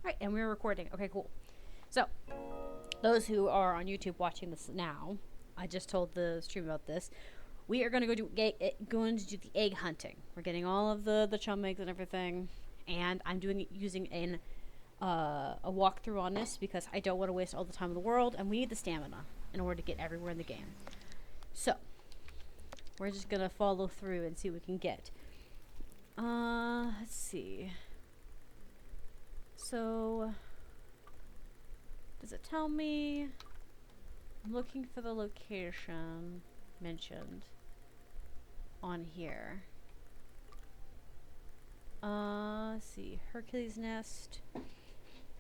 Right, and we're recording. Okay, cool. So, those who are on YouTube watching this now, I just told the stream about this. We are going to going to do the egg hunting. We're getting all of the chum eggs and everything, and I'm using a walkthrough on this because I don't want to waste all the time in the world, and we need the stamina in order to get everywhere in the game. So, we're just gonna follow through and see what we can get. Let's see. So, does it tell me? I'm looking for the location mentioned on here. Let's see. Hercules' nest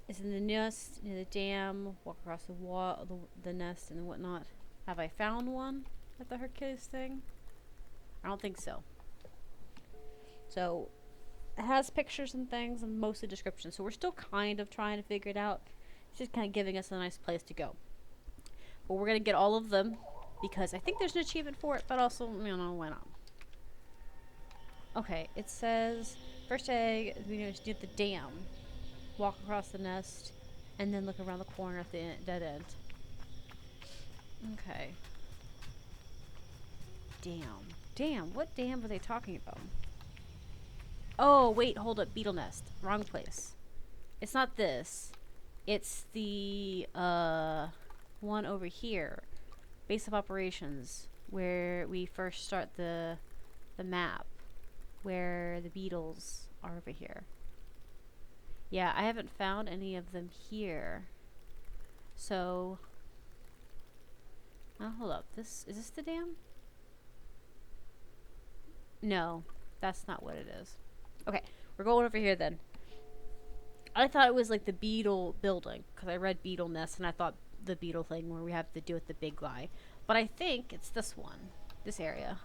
is in the nest near the dam. Walk across the wall, the nest, and whatnot. Have I found one at the Hercules thing? I don't think so. So, it has pictures and things and mostly descriptions. So we're still kind of trying to figure it out. It's just kind of giving us a nice place to go. But we're going to get all of them because I think there's an achievement for it, but also, you know, why not? Okay, it says first egg, we're going to do the dam. Walk across the nest and then look around the corner at the dead end. Okay. Dam. What dam were they talking about? Oh, wait, hold up. Beetle nest. Wrong place. It's not this. It's the, one over here. Base of operations. Where we first start the map. Where the beetles are over here. Yeah, I haven't found any of them here. So... oh, hold up. Is this the dam? No, that's not what it is. Okay, we're going over here then. I thought it was like the beetle building, because I read beetle nest and I thought the beetle thing where we have to deal with the big guy. But I think it's this one, this area.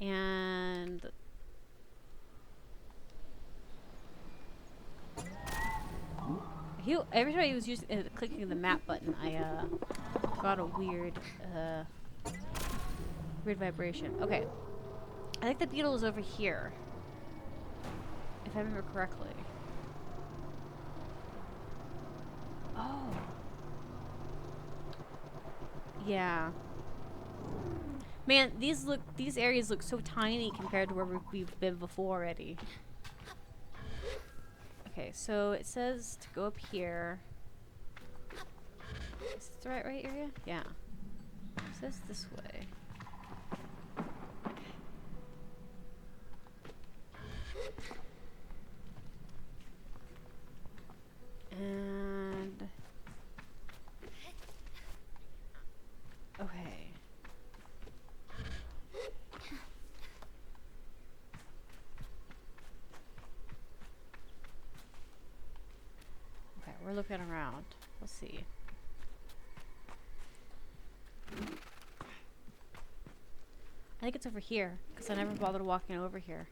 And... every time he was clicking the map button, I got a weird vibration. Okay. I think the beetle is over here. If I remember correctly. Oh. Yeah. Man, these areas look so tiny compared to where we've been before already. Okay, so it says to go up here. Is this the right area? Yeah. It says this way. And... okay. Okay, we're looking around. Let's see. I think it's over here, because I never bothered walking over here.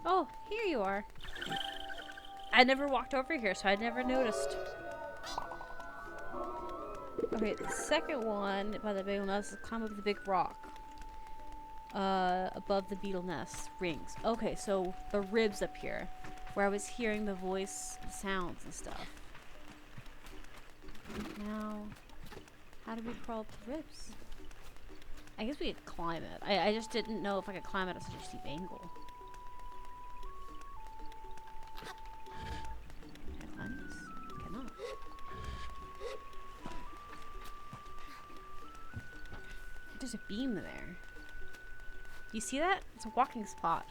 Oh, here you are. I never walked over here, so I never noticed. Okay, the second one by the beetle nest is climb up the big rock. Above the beetle nest rings. Okay, so the ribs up here, where I was hearing the voice sounds and stuff. Now, how do we crawl up the ribs? I guess we could climb it. I just didn't know if I could climb it at such a steep angle. Can I climb this? I cannot. There's a beam there. You see that? It's a walking spot.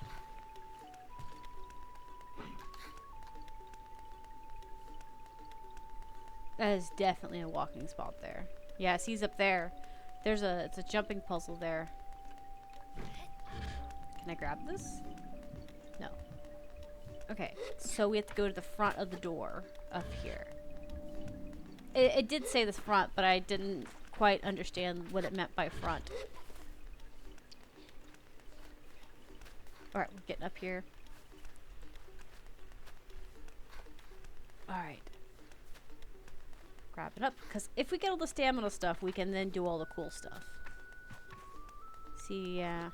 That is definitely a walking spot there. Yeah, he's up there. It's a jumping puzzle there. Can I grab this? No. Okay, so we have to go to the front of the door up here. It did say this front, but I didn't quite understand what it meant by front. Alright, we're getting up here. Alright. wrap it up. Because if we get all the stamina stuff, we can then do all the cool stuff. See, yeah.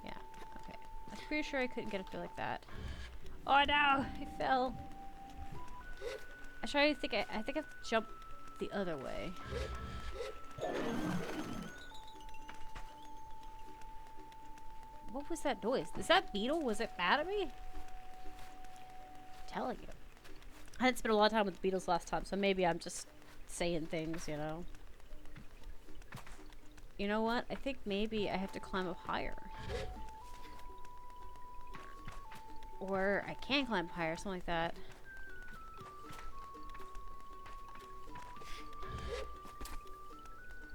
Yeah, okay. I'm pretty sure I couldn't get up there like that. Oh no! I fell. I think I have to jump the other way. What was that noise? Is that beetle? Was it mad at me? I'm telling you. I hadn't spent a lot of time with the beetles last time, so maybe I'm just saying things, you know. You know what? I think maybe I have to climb up higher. Or I can climb higher, something like that.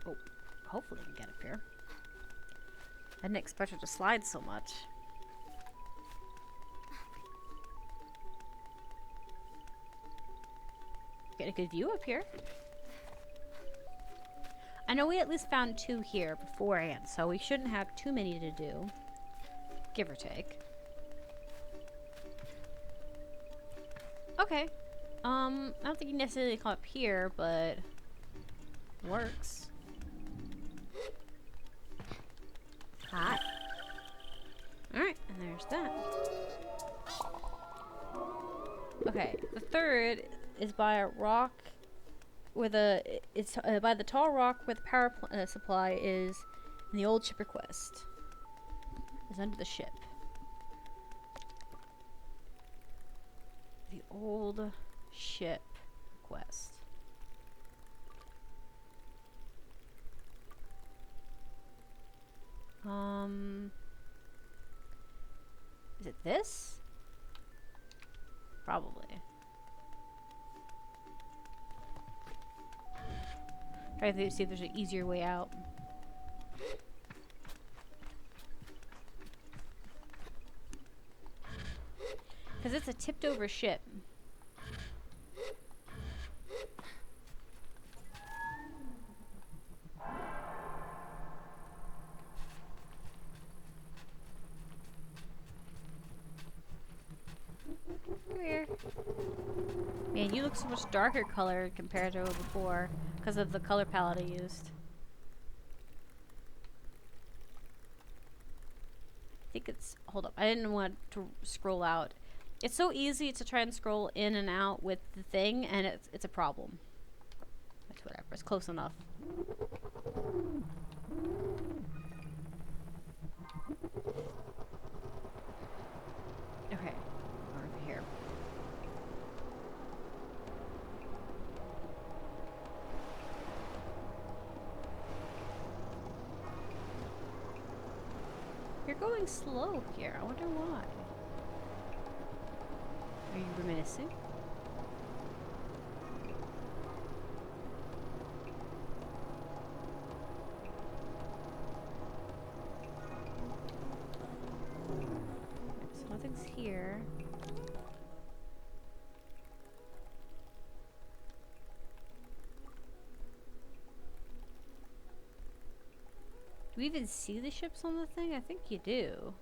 Oh, hopefully we can get up here. I didn't expect her to slide so much. Get a good view up here. I know we at least found 2 here beforehand, so we shouldn't have too many to do. Give or take. Okay. I don't think you necessarily come up here, but works. Hot. Alright, and there's that. Okay, the third is by a rock where it's by the tall rock where the power supply is in the old ship request. It's under the ship. The old ship request. Is it this? Probably. Try to see if there's an easier way out. Because it's a tipped over ship. Come here. Man, you look so much darker colored compared to before because of the color palette I used. I think it's... Hold up. I didn't want to scroll out. It's so easy to try and scroll in and out with the thing, and it's a problem. That's whatever. It's close enough. Okay. Over here. You're going slow here. I wonder why. Are you reminiscing? So nothing's here. Do we even see the ships on the thing? I think you do.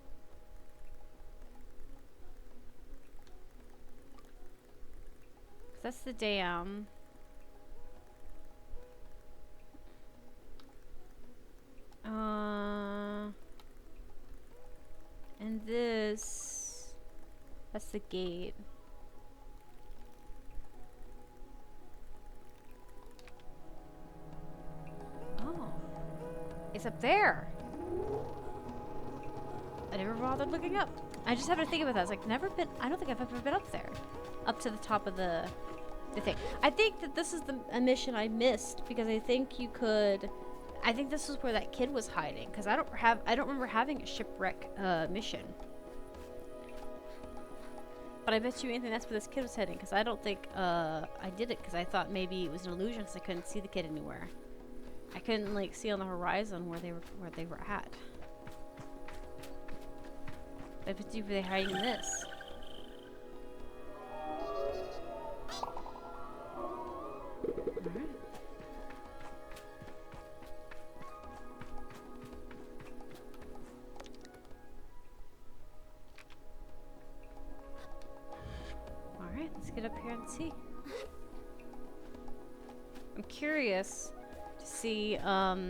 That's the dam. And this... That's the gate. Oh. It's up there. I never bothered looking up. I just happened to think about that. I was like, never been... I don't think I've ever been up there. Up to the top of the thing. I think that this is a mission I missed because I think you could... I think this is where that kid was hiding because I don't remember having a shipwreck mission. But I bet you anything that's where this kid was heading because I don't think I did it because I thought maybe it was an illusion because I couldn't see the kid anywhere. I couldn't like see on the horizon where they were at. I bet you they're hiding in this. and see. I'm curious to see if I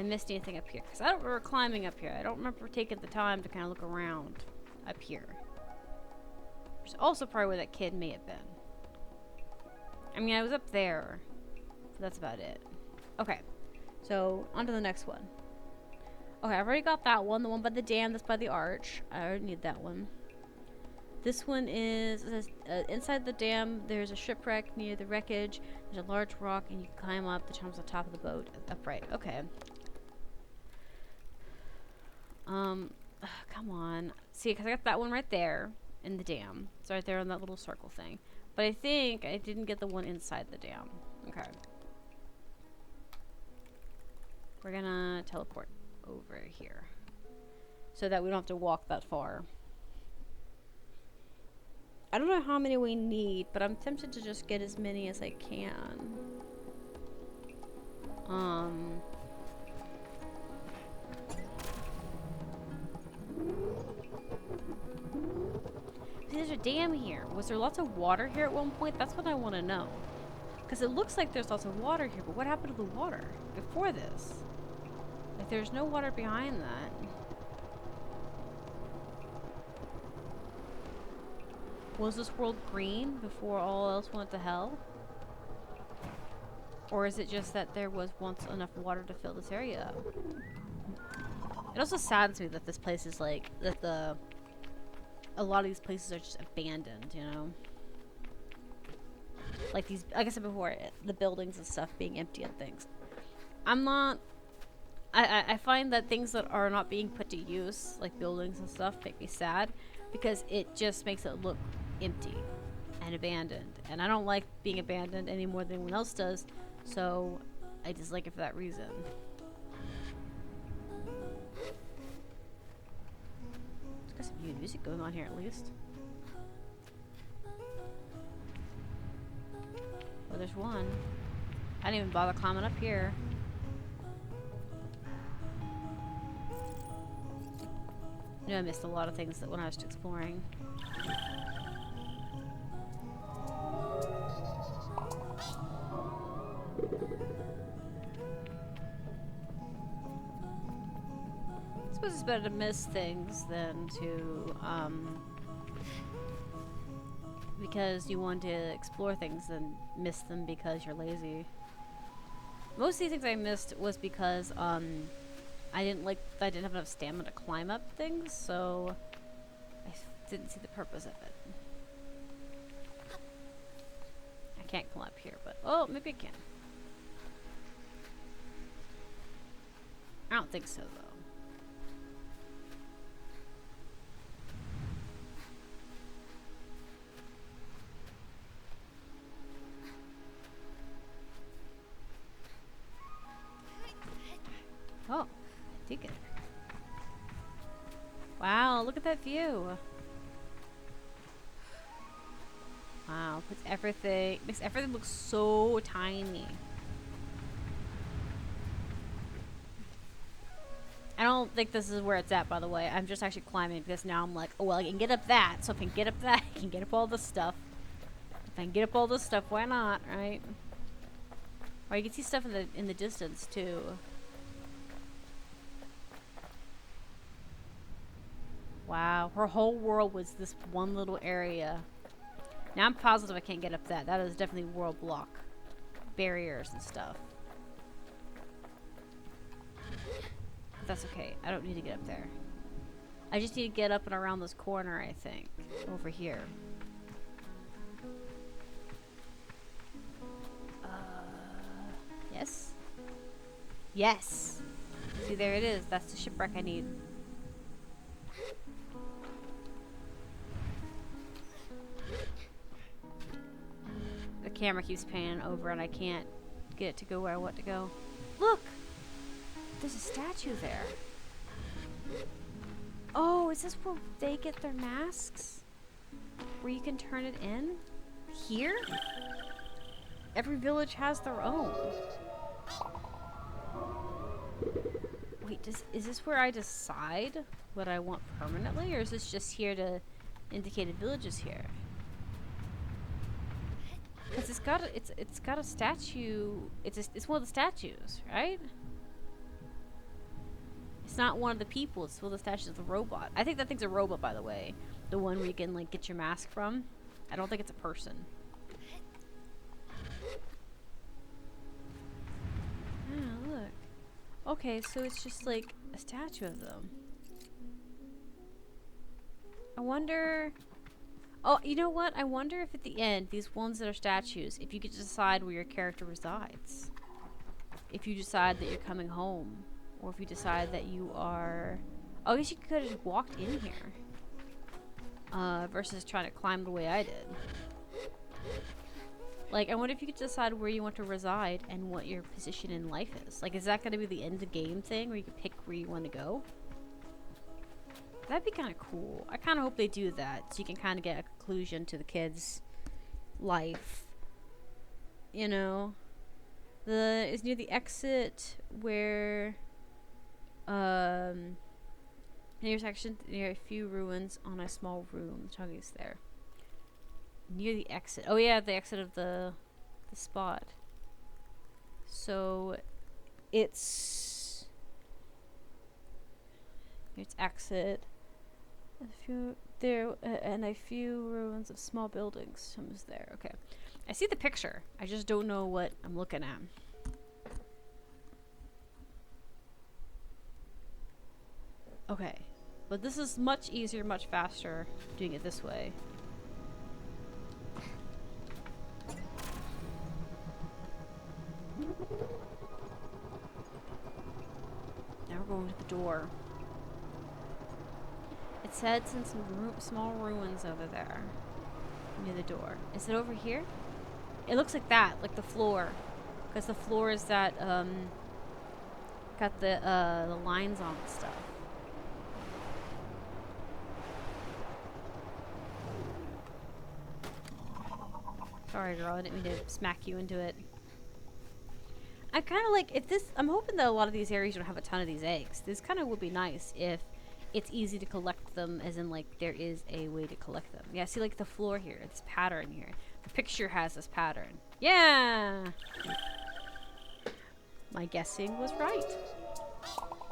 missed anything up here. Because I don't remember climbing up here. I don't remember taking the time to kind of look around up here. Which is also probably where that kid may have been. I mean, I was up there. But that's about it. Okay. So, on to the next one. Okay, I've already got that one. The one by the dam that's by the arch. I already need that one. This one is inside the dam. There's a shipwreck near the wreckage. There's a large rock, and you can climb up. The charm's on top of the boat. Upright. Okay. Come on. See, because I got that one right there in the dam. It's right there on that little circle thing. But I think I didn't get the one inside the dam. Okay. We're gonna teleport over here so that we don't have to walk that far. I don't know how many we need, but I'm tempted to just get as many as I can. There's a dam here. Was there lots of water here at one point? That's what I want to know. Because it looks like there's lots of water here, but what happened to the water before this? Like, there's no water behind that. Was this world green before all else went to hell? Or is it just that there was once enough water to fill this area up? It also saddens me that this place is like, that a lot of these places are just abandoned, you know? Like these, like I said before, the buildings and stuff being empty and things. I find that things that are not being put to use, like buildings and stuff, make me sad. Because it just makes it look empty and abandoned. And I don't like being abandoned any more than anyone else does. So I dislike it for that reason. There's got some new music going on here at least. Oh, there's one. I didn't even bother climbing up here. I knew I missed a lot of things that when I was exploring. I suppose it's better to miss things than to, because you want to explore things than miss them because you're lazy. Most of these things I missed was because, I didn't have enough stamina to climb up things, so I didn't see the purpose of it. I can't climb up here, but oh, maybe I can. I don't think so, though. Oh, I dig it. Wow, look at that view. Wow, makes everything look so tiny. I don't think this is where it's at, by the way. I'm just actually climbing because now I'm like, oh, well, I can get up that. So if I can get up that, I can get up all this stuff. If I can get up all this stuff, why not, right? Or you can see stuff in the distance, too. Wow, her whole world was this one little area. Now I'm positive I can't get up that. That is definitely world block. Barriers and stuff. But that's okay. I don't need to get up there. I just need to get up and around this corner, I think. Over here. Yes? Yes! See, there it is. That's the shipwreck I need. The camera keeps panning over and I can't get it to go where I want to go. Look! There's a statue there. Oh, is this where they get their masks? Where you can turn it in? Here? Every village has their own. Wait, is this where I decide what I want permanently? Or is this just here to indicate a village is here? Cause it's got a statue. It's one of the statues, right? It's not one of the people. It's one of the statues of the robot. I think that thing's a robot, by the way. The one where you can like get your mask from. I don't think it's a person. Ah, look. Okay, so it's just like a statue of them. I wonder. Oh, you know what? I wonder if at the end, these ones that are statues, if you could decide where your character resides. If you decide that you're coming home. Or if you decide that you are... Oh, I guess you could have just walked in here. Versus trying to climb the way I did. Like, I wonder if you could decide where you want to reside and what your position in life is. Like, is that going to be the end of game thing where you can pick where you want to go? That'd be kind of cool. I kind of hope they do that so you can kind of get a conclusion to the kids' life. You know? It's near the exit where intersection near a few ruins on a small room. The chuggy's there. Near the exit. Oh yeah, the exit of the spot. So it's exit. And a few ruins of small buildings. Someone's there. Okay. I see the picture. I just don't know what I'm looking at. Okay. But this is much easier, much faster doing it this way. Now we're going to the door. It said some small ruins over there. Near the door. Is it over here? It looks like that, like the floor. Because the floor is that, got the lines on and stuff. Sorry, girl, I didn't mean to smack you into it. I kind of like, I'm hoping that a lot of these areas don't have a ton of these eggs. This kind of would be nice if it's easy to collect them, as in, like, there is a way to collect them. Yeah, see, like, the floor here, this pattern here. The picture has this pattern. Yeah! My guessing was right.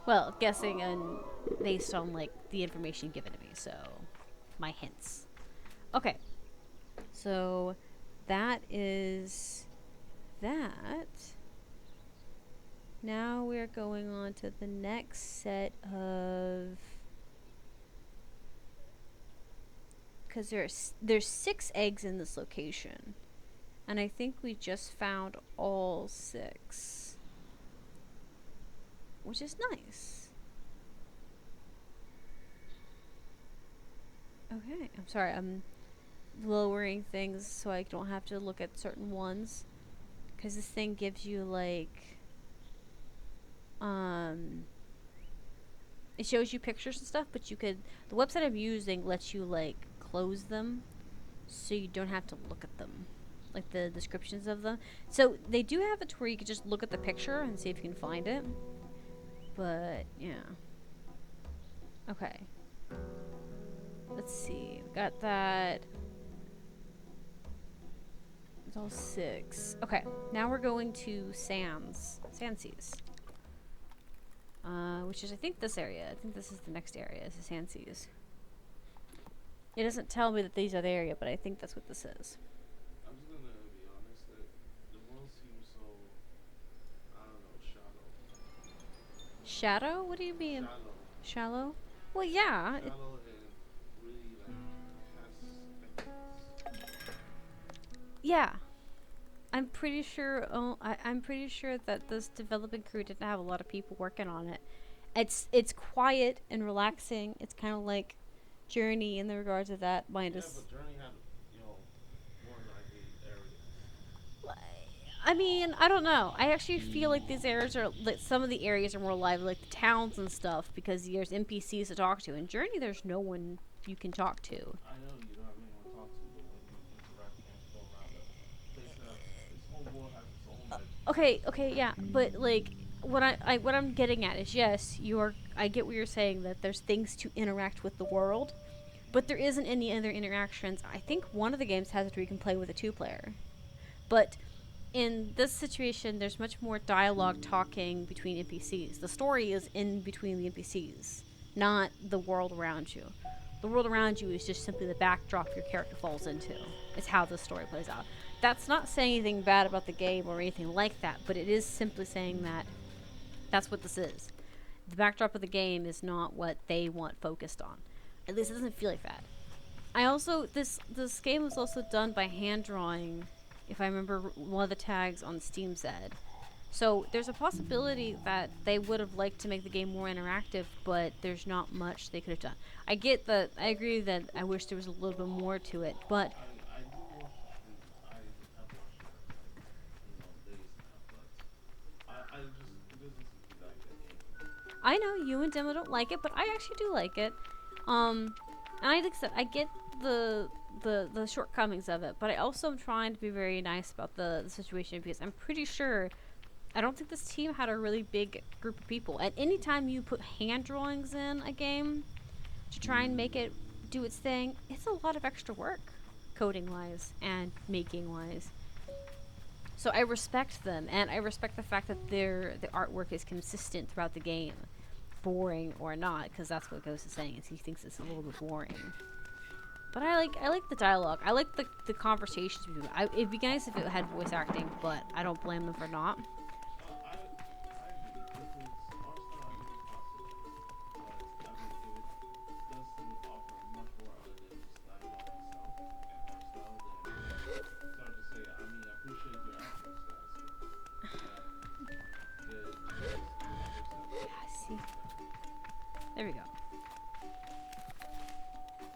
Well, guessing and based on, like, the information given to me, so my hints. Okay. So that is that. Now we're going on to the next set of... Because there's 6 eggs in this location. And I think we just found all 6. Which is nice. Okay, I'm sorry, I'm lowering things so I don't have to look at certain ones. Because this thing gives you, like... It shows you pictures and stuff, but you could... The website I'm using lets you, like, close them so you don't have to look at them. Like, the descriptions of them. So, they do have it to where you can just look at the picture and see if you can find it. But, yeah. Okay. Let's see. We got that. It's all 6. Okay. Now we're going to Sandseas. Which is, I think, this area. I think this is the next area, is the Sandseas. It doesn't tell me that these are the area, but I think that's what this is. I'm just gonna be honest that the world seems so, I don't know, shallow. Shadow? What do you mean? Shallow. Shallow? Well, yeah. Shallow and really, like, Yeah. I'm pretty sure. I'm pretty sure that this development crew didn't have a lot of people working on it. It's quiet and relaxing. It's kind of like Journey in the regards of that. Minus. Yeah, but Journey had, more lively areas. I mean, I don't know. I actually feel like these areas are like some of the areas are more lively, like the towns and stuff, because there's NPCs to talk to. In Journey, there's no one you can talk to. I know you don't have anyone to talk to, but when you interact and go around this whole world has its own Okay, yeah, but like what I'm getting at is yes, I get what you're saying, that there's things to interact with the world, but there isn't any other interactions. I think one of the games has it where you can play with a 2-player, But in this situation, there's much more dialogue talking between NPCs. The story is in between the NPCs, not the world around you. The world around you is just simply the backdrop your character falls into. It's how the story plays out. That's not saying anything bad about the game or anything like that, but it is simply saying that that's what this is. The backdrop of the game is not what they want focused on. At least it doesn't feel like that. I also this game was also done by hand drawing, if I remember one of the tags on Steam said. So there's a possibility that they would have liked to make the game more interactive, but there's not much they could have done. I get that. I agree that I wish there was a little bit more to it, but I do watch the stream. I have watched it for like, days now, but I just it doesn't seem to be that good game. I know you and Demo don't like it, but I actually do like it. And like I said, I get the shortcomings of it, but I also am trying to be very nice about the situation because I'm pretty sure I don't think this team had a really big group of people. And anytime you put hand drawings in a game to try and make it do its thing, it's a lot of extra work, coding wise and making wise. So I respect them, and I respect the fact that the artwork is consistent throughout the game, boring or not, because that's what Ghost is saying. Is he thinks it's a little bit boring. But I like the dialogue. I like the conversations between them. It'd be nice if it had voice acting, but I don't blame them for not. I agree. If it's art style, I think it's possible. But I mean, if it doesn't offer much more other than just dialogue itself and art style, then it's hard to say. I mean, I appreciate your efforts, guys. Yeah, see. There we go.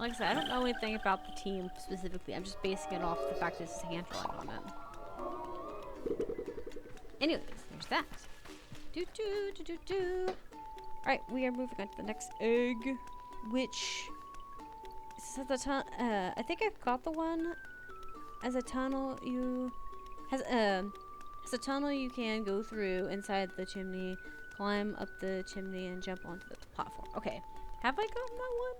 Like I said, I don't know anything about the team specifically. I'm just basing it off the fact that it's hand drawing on it. Anyways, there's that. Alright, we are moving on to the next egg, which is I think I've got the one as a tunnel has a tunnel you can go through inside the chimney, climb up the chimney, and jump onto the platform. Okay, have I gotten that one?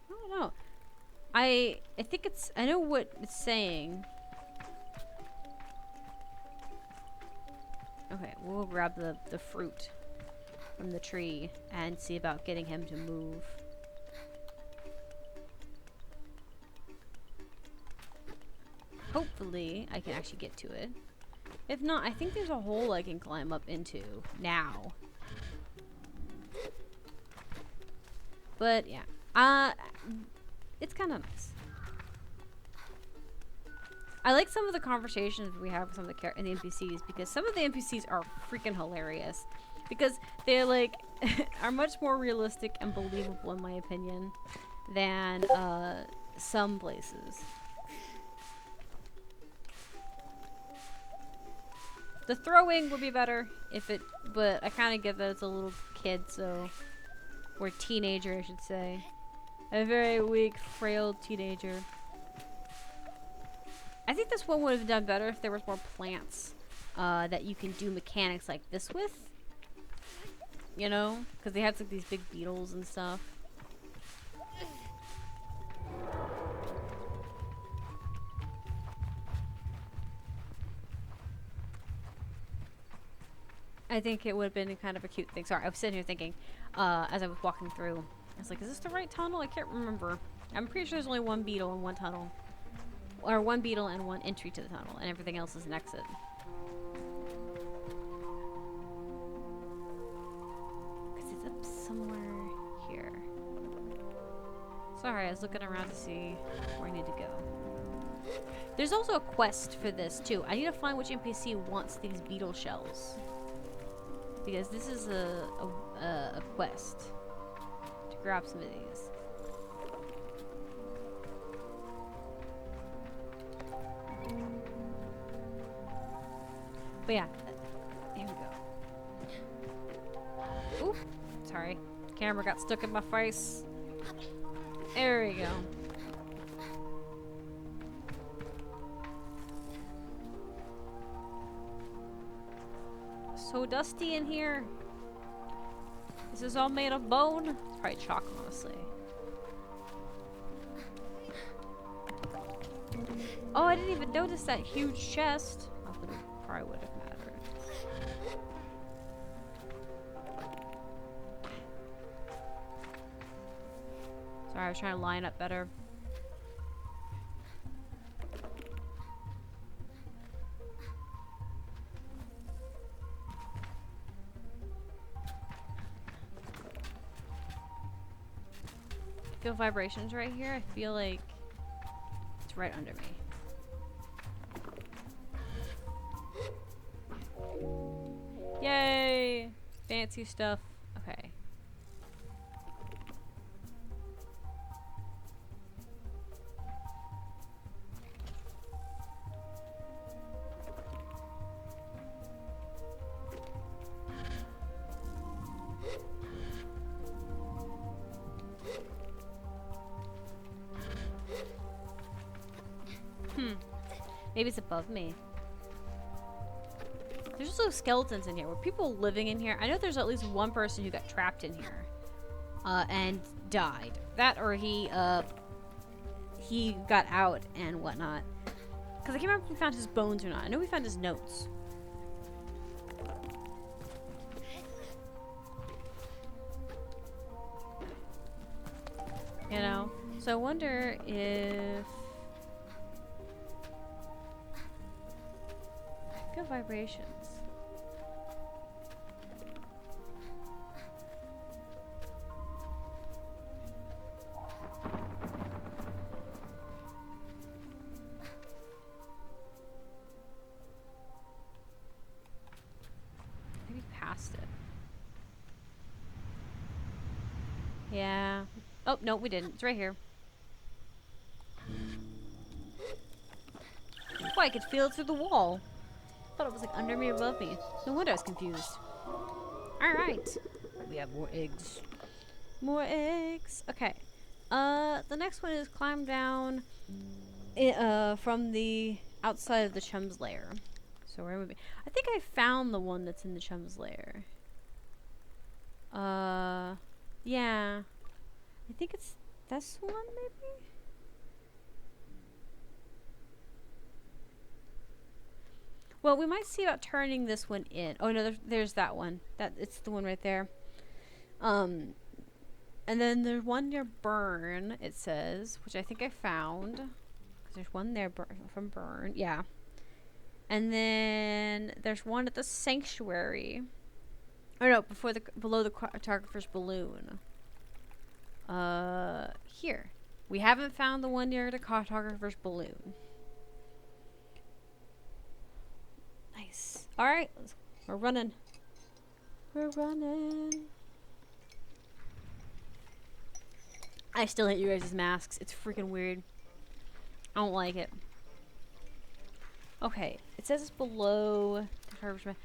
I don't know. I think it's. I know what it's saying. Okay, we'll grab the fruit from the tree and see about getting him to move. Hopefully, I can actually get to it. If not, I think there's a hole I can climb up into now. But yeah, it's kind of nice. I like some of the conversations we have with some of the the NPCs because some of the NPCs are freaking hilarious because they're like are much more realistic and believable in my opinion than some places. The throwing would be better if it, but I kind of get that it's a little kid, so or teenager, I should say. A very weak, frail teenager. I think this one would have done better if there was more plants that you can do mechanics like this with. You know? Because they had like these big beetles and stuff. I think it would have been kind of a cute thing. Sorry, I was sitting here thinking as I was walking through. I was like, is this the right tunnel? I can't remember. I'm pretty sure there's only one beetle in one tunnel. Or one beetle and one entry to the tunnel, and everything else is an exit. Because it's up somewhere here. Sorry, I was looking around to see where I need to go. There's also a quest for this, too. I need to find which NPC wants these beetle shells. Because this is a quest to grab some of these. But yeah, here we go. Oop, sorry. Camera got stuck in my face. There we go. So dusty in here. This is all made of bone. It's probably chalk, honestly. Oh, I didn't even notice that huge chest. Not that it probably would have mattered. Sorry, I was trying to line up better. I feel vibrations right here. I feel like it's right under me. Yay! Fancy stuff. Okay. Maybe it's above me. There's also skeletons in here. Were people living in here? I know there's at least one person who got trapped in here. And died. That or he got out and whatnot. Because I can't remember if we found his bones or not. I know we found his notes. You know? So I wonder if... I feel vibrations. Maybe past it. Yeah. Oh, no, we didn't. It's right here. Oh, I could feel it through the wall. I thought it was like under me or above me. No wonder I was confused. Alright. We have more eggs. More eggs. Okay. The next one is climb down from the outside of the chum's lair. So where would be? I think I found the one that's in the chum's lair. Yeah. I think it's this one, maybe? Well, we might see about turning this one in. Oh no, there's that one. It's the one right there. And then there's one near Burn, it says, which I think I found. 'Cause there's one there from Burn. Yeah. And then there's one at the Sanctuary. Oh no, below the cartographer's balloon. Here. We haven't found the one near the cartographer's balloon. Nice. Alright, we're running. We're running. I still hate you guys' masks. It's freaking weird. I don't like it. Okay, it says it's below the cartographer's balloon.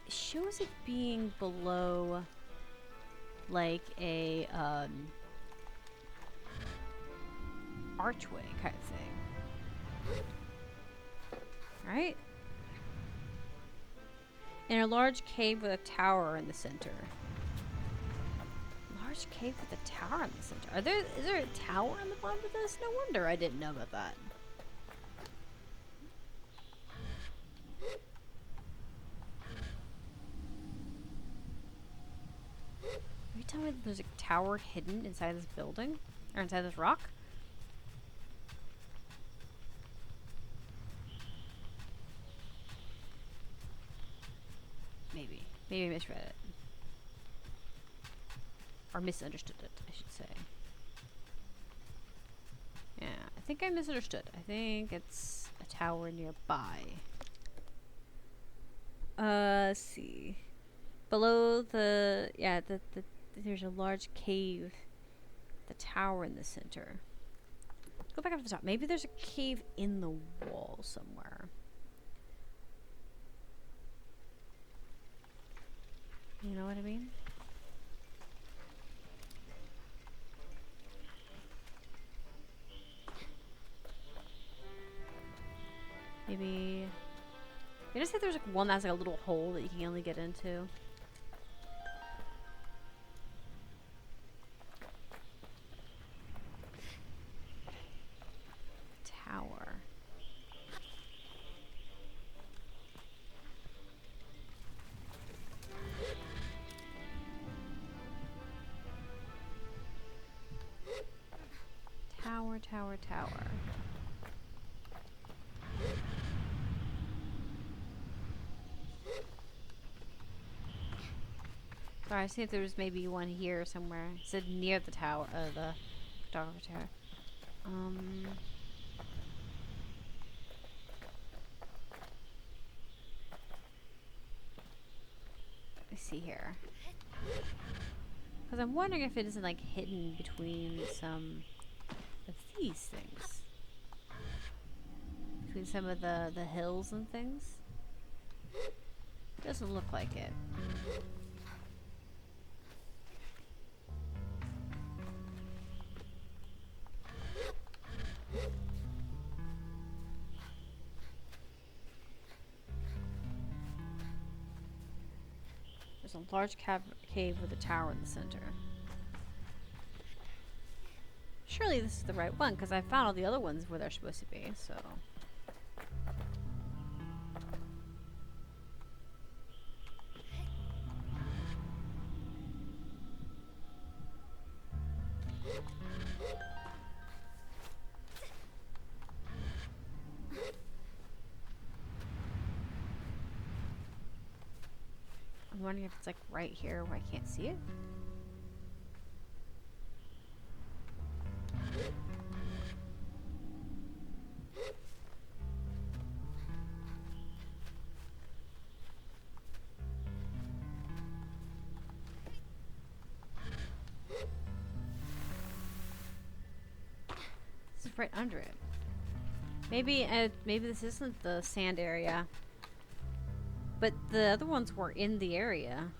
It shows it being below like a archway kind of thing. Right? In a large cave with a tower in the center. Large cave with a tower in the center. Is there a tower on the bottom of this? No wonder I didn't know about that. Are you telling me that there's a tower hidden inside this building? Or inside this rock? Maybe. Maybe I misread it. Or misunderstood it, I should say. Yeah, I think I misunderstood. I think it's a tower nearby. Let's see. Below the... Yeah, there's a large cave. The tower in the center. Go back up to the top. Maybe there's a cave in the wall somewhere. You know what I mean? Maybe... I just think there's like one that's like a little hole that you can only get into. Tower. Alright, I see if there was maybe one here somewhere. It said near the tower, the photographer tower. Let's see here. Because I'm wondering if it isn't like hidden between some of these things. Between some of the hills and things. Doesn't look like it. There's a large cave with a tower in the center. Surely this is the right one, because I found all the other ones where they're supposed to be, so... I'm wondering if it's like right here where I can't see it. This is right under it. Maybe this isn't the sand area. But the other ones were in the area.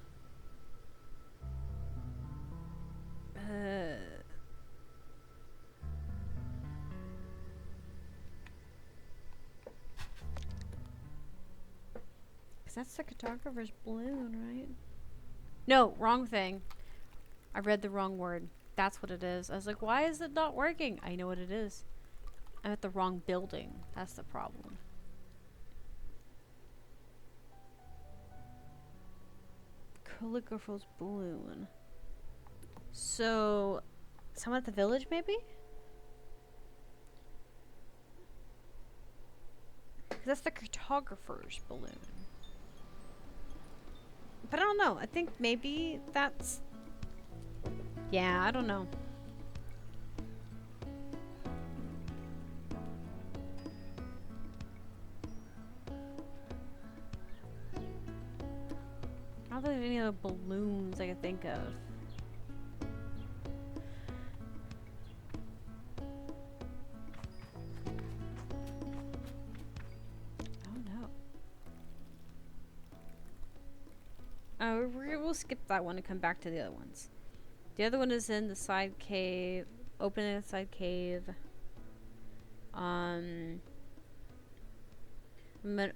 Cause that's the cartographer's balloon, right? No, wrong thing. I read the wrong word. That's what it is. I was like, why is it not working? I know what it is. I'm at the wrong building. That's the problem. Calligrapher's balloon. So, someone at the village, maybe? Because that's the cartographer's balloon. But I don't know. I think maybe that's... Yeah, I don't know. I don't think there's any other balloons I can think of. We'll skip that one and come back to the other ones. The other one is in the side cave. Opening the side cave. An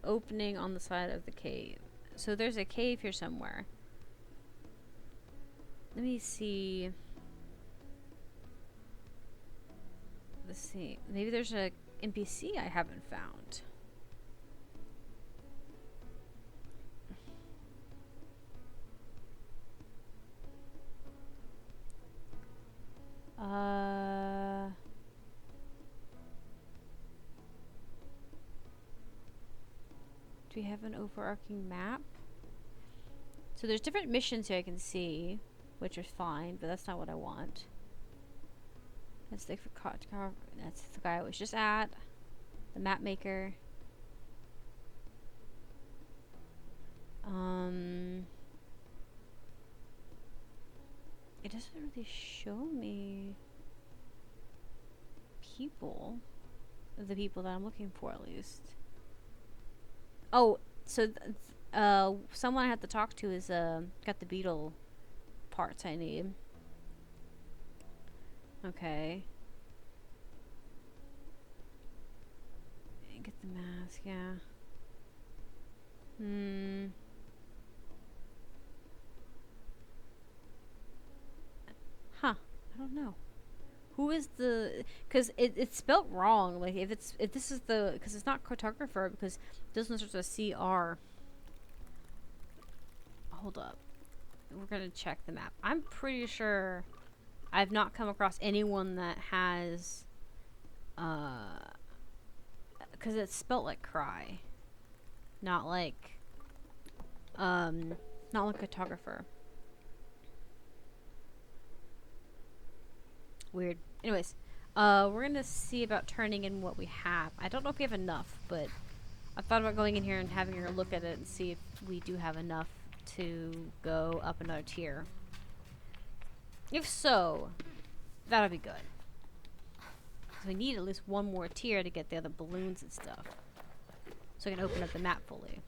opening on the side of the cave. So there's a cave here somewhere. Let me see. Let's see. Maybe there's a NPC I haven't found. Do we have an overarching map? So there's different missions here I can see, which are fine, but that's not what I want. That's the that's the guy I was just at. The map maker. It doesn't really show me people. The people that I'm looking for, at least. Oh, so someone I have to talk to is got the beetle parts I need. Okay. Get the mask, yeah. Huh. I don't know. Who is the... Because it's spelt wrong. Like, if this is the... Because it's not cartographer, because this one starts with CR. Hold up. We're going to check the map. I'm pretty sure I've not come across anyone that has... Because it's spelt like cry. Not like... not like cartographer. Weird. Anyways, we're gonna see about turning in what we have. I don't know if we have enough, but I thought about going in here and having her look at it and see if we do have enough to go up another tier. If so, that'll be good. So we need at least one more tier to get the other balloons and stuff. So I can open up the map fully.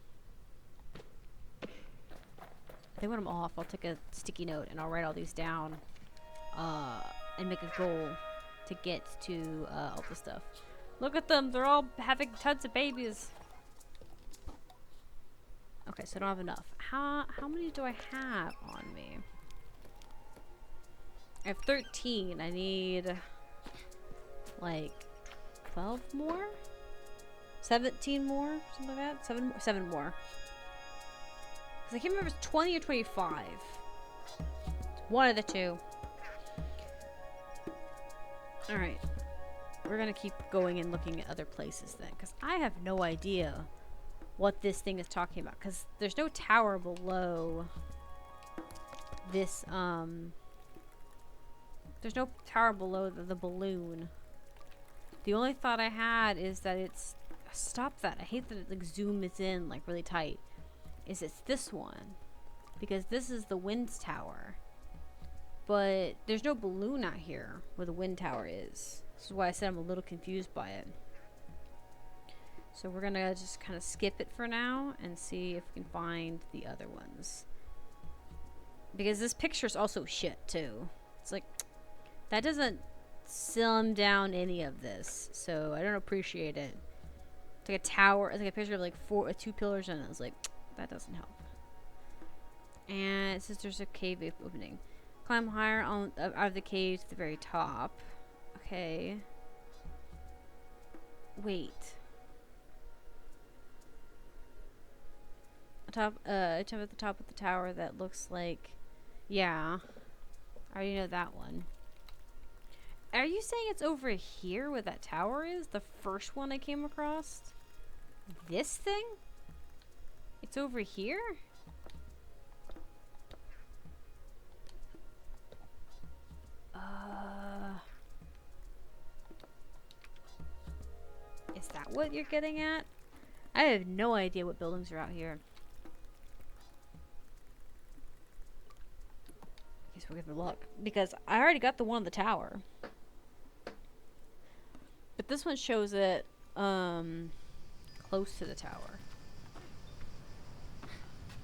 I think when I'm off, I'll take a sticky note and I'll write all these down. And make a goal to get to all the stuff. Look at them, they're all having tons of babies. Okay, so I don't have enough. How many do I have on me? I have 13. I need like 12 more? 17 more? Something like that? 7 more. Because I can't remember if it's 20 or 25. It's one of the two. Alright. We're gonna keep going and looking at other places then. Because I have no idea what this thing is talking about. Because there's no tower below this, there's no tower below the balloon. The only thought I had is that it's... Stop that. I hate that it like zooms in like really tight. It's this one. Because this is the wind tower. But there's no balloon out here where the wind tower is. This is why I said I'm a little confused by it. So we're gonna just kind of skip it for now and see if we can find the other ones. Because this picture's also shit too. It's like, that doesn't sum down any of this. So I don't appreciate it. It's like a tower, it's like a picture of like 2 pillars and it's like, that doesn't help. And it says there's a cave opening. Climb higher out of the cave to the very top. Okay. Wait. Jump at the top of the tower that looks like... Yeah. I already know that one. Are you saying it's over here where that tower is? The first one I came across? This thing? It's over here? Is that what you're getting at? I have no idea what buildings are out here. Guess we'll give it luck. Because I already got the one on the tower. But this one shows it close to the tower.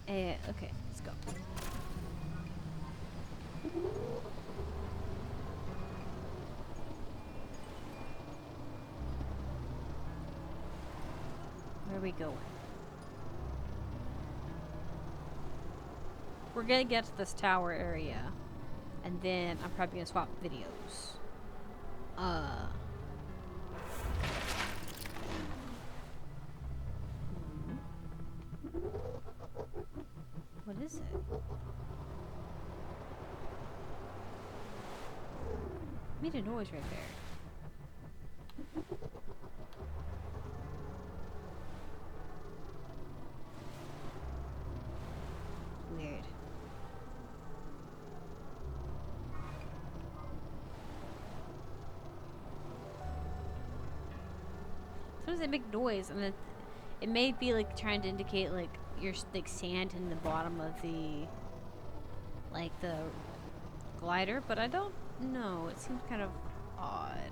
Okay, let's go. Where are we going? We're gonna get to this tower area. And then I'm probably gonna swap videos. What is it? Made a noise right there. Weird. Sometimes they make noise, and it may be like trying to indicate like you're like sand in the bottom of the glider, but I don't know. It seems kind of odd.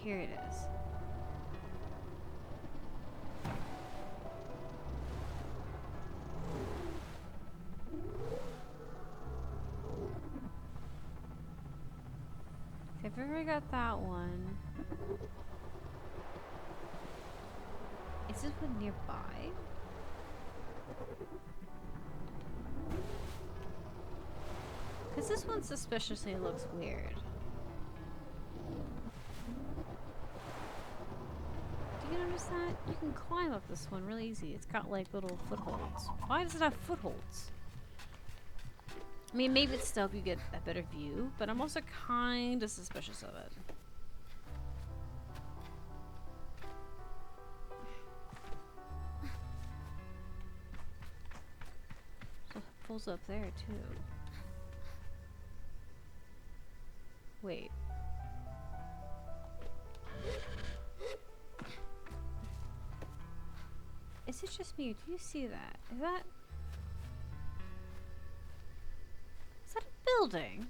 Here it is. I've already got that one. Is this one nearby? Because this one suspiciously looks weird. Do you notice that? You can climb up this one really easy. It's got like little footholds. Why does it have footholds? I mean, maybe it's to help you get a better view, but I'm also kind of suspicious of it. rifles up there too. Wait. Is it just me? Do you see that? Is that a building?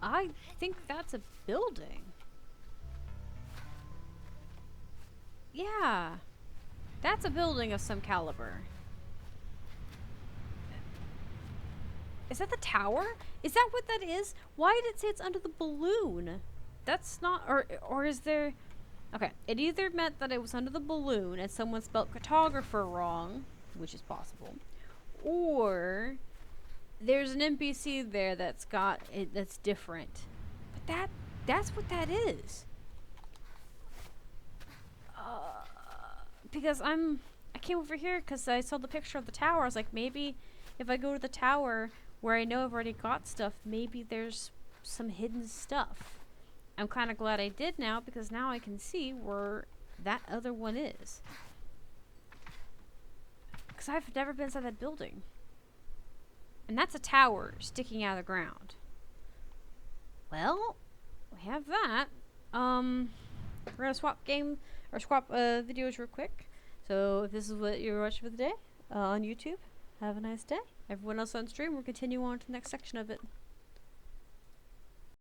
I think that's a building. Yeah. That's a building of some caliber. Is that the tower? Is that what that is? Why did it say it's under the balloon? That's not, or is there... Okay, it either meant that it was under the balloon and someone spelled cartographer wrong, which is possible, or there's an NPC there that's got it that's different. But that's what that is. Because I came over here because I saw the picture of the tower. I was like, maybe if I go to the tower where I know I've already got stuff, maybe there's some hidden stuff. I'm kind of glad I did now, because now I can see where that other one is. Because I've never been inside that building. And that's a tower sticking out of the ground. Well, we have that. We're gonna swap videos real quick. So if this is what you're watching for the day on YouTube, have a nice day. Everyone else on stream, we'll continue on to the next section of it.